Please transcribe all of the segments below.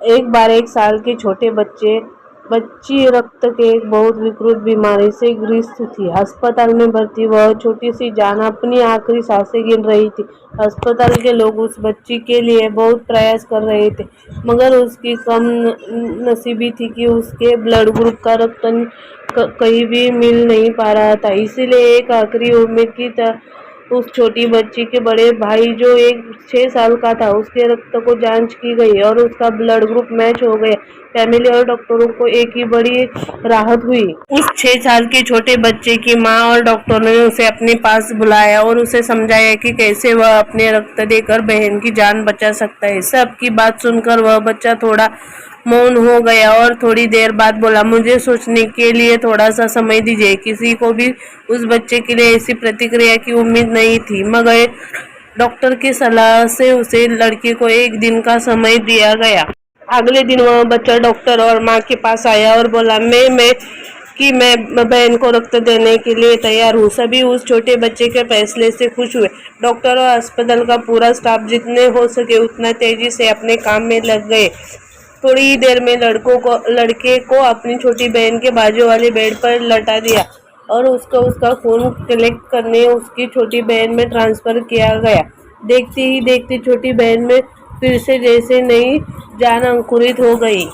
एक बार 1 साल के छोटे बच्ची रक्त के एक बहुत विकृत बीमारी से ग्रस्त थी। अस्पताल में भर्ती वह छोटी सी जान अपनी आखिरी सांसें गिन रही थी। अस्पताल के लोग उस बच्ची के लिए बहुत प्रयास कर रहे थे, मगर उसकी कम नसीबी थी कि उसके ब्लड ग्रुप का रक्त कहीं भी मिल नहीं पा रहा था। इसीलिए एक आखिरी उम्मीद की उस छोटी बच्ची के बड़े भाई जो 6 साल का था, उसके रक्त को जांच की गई और उसका ब्लड ग्रुप मैच हो गया। फैमिली और डॉक्टरों को एक ही बड़ी राहत हुई। उस 6 साल के छोटे बच्चे की माँ और डॉक्टरों ने उसे अपने पास बुलाया और उसे समझाया कि कैसे वह अपने रक्त देकर बहन की जान बचा सकता है। सबकी बात सुनकर वह बच्चा थोड़ा मौन हो गया और थोड़ी देर बाद बोला, मुझे सोचने के लिए थोड़ा सा समय दीजिए। किसी को भी उस बच्चे के लिए ऐसी प्रतिक्रिया की उम्मीद नहीं थी, मगर डॉक्टर की सलाह से उसे लड़के को 1 दिन का समय दिया गया। अगले दिन वह बच्चा डॉक्टर और माँ के पास आया और बोला, मैं बहन को रक्त देने के लिए तैयार हूँ। सभी उस छोटे बच्चे के फैसले से खुश हुए। डॉक्टर और अस्पताल का पूरा स्टाफ जितने हो सके उतना तेजी से अपने काम में लग गए। थोड़ी ही देर में लड़के को अपनी छोटी बहन के बाजू वाले बेड पर लटा दिया और उसका खून कलेक्ट करने उसकी छोटी बहन में ट्रांसफर किया गया। देखते ही देखते छोटी बहन में फिर से जैसे नई जान अंकुरित हो गई।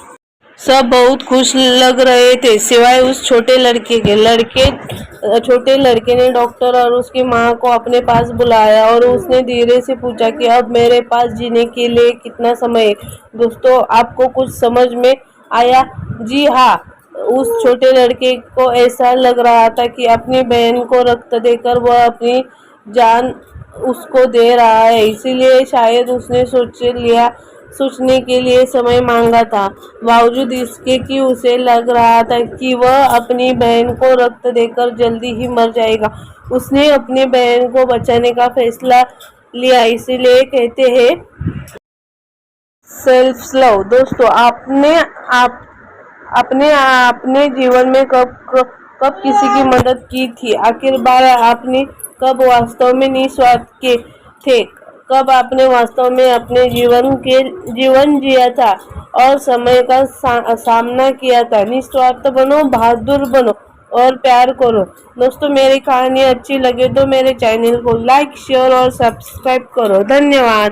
सब बहुत खुश लग रहे थे, सिवाय उस छोटे लड़के के। छोटे लड़के ने डॉक्टर और उसकी माँ को अपने पास बुलाया और उसने धीरे से पूछा कि अब मेरे पास जीने के लिए कितना समय है। दोस्तों, आपको कुछ समझ में आया? जी हाँ। उस छोटे लड़के को ऐसा लग रहा था कि अपनी बहन को रक्त देकर वह अपनी जान उसको दे रहा है, इसीलिए शायद उसने सोचने के लिए समय मांगा था। बावजूद इसके कि उसे लग रहा था कि वह अपनी बहन को रक्त देकर जल्दी ही मर जाएगा, उसने अपनी बहन को बचाने का फैसला लिया। इसीलिए कहते हैं सेल्फ लव। दोस्तों, आपने जीवन में कब किसी की मदद की थी? आखिर बार आपने कब वास्तव में निस्वार्थ के थे? कब आपने वास्तव में अपने जीवन जिया था और समय का सामना किया था? निस्वार्थ बनो, बहादुर बनो और प्यार करो। दोस्तों, मेरी कहानी अच्छी लगे तो मेरे चैनल को लाइक, शेयर और सब्सक्राइब करो। धन्यवाद।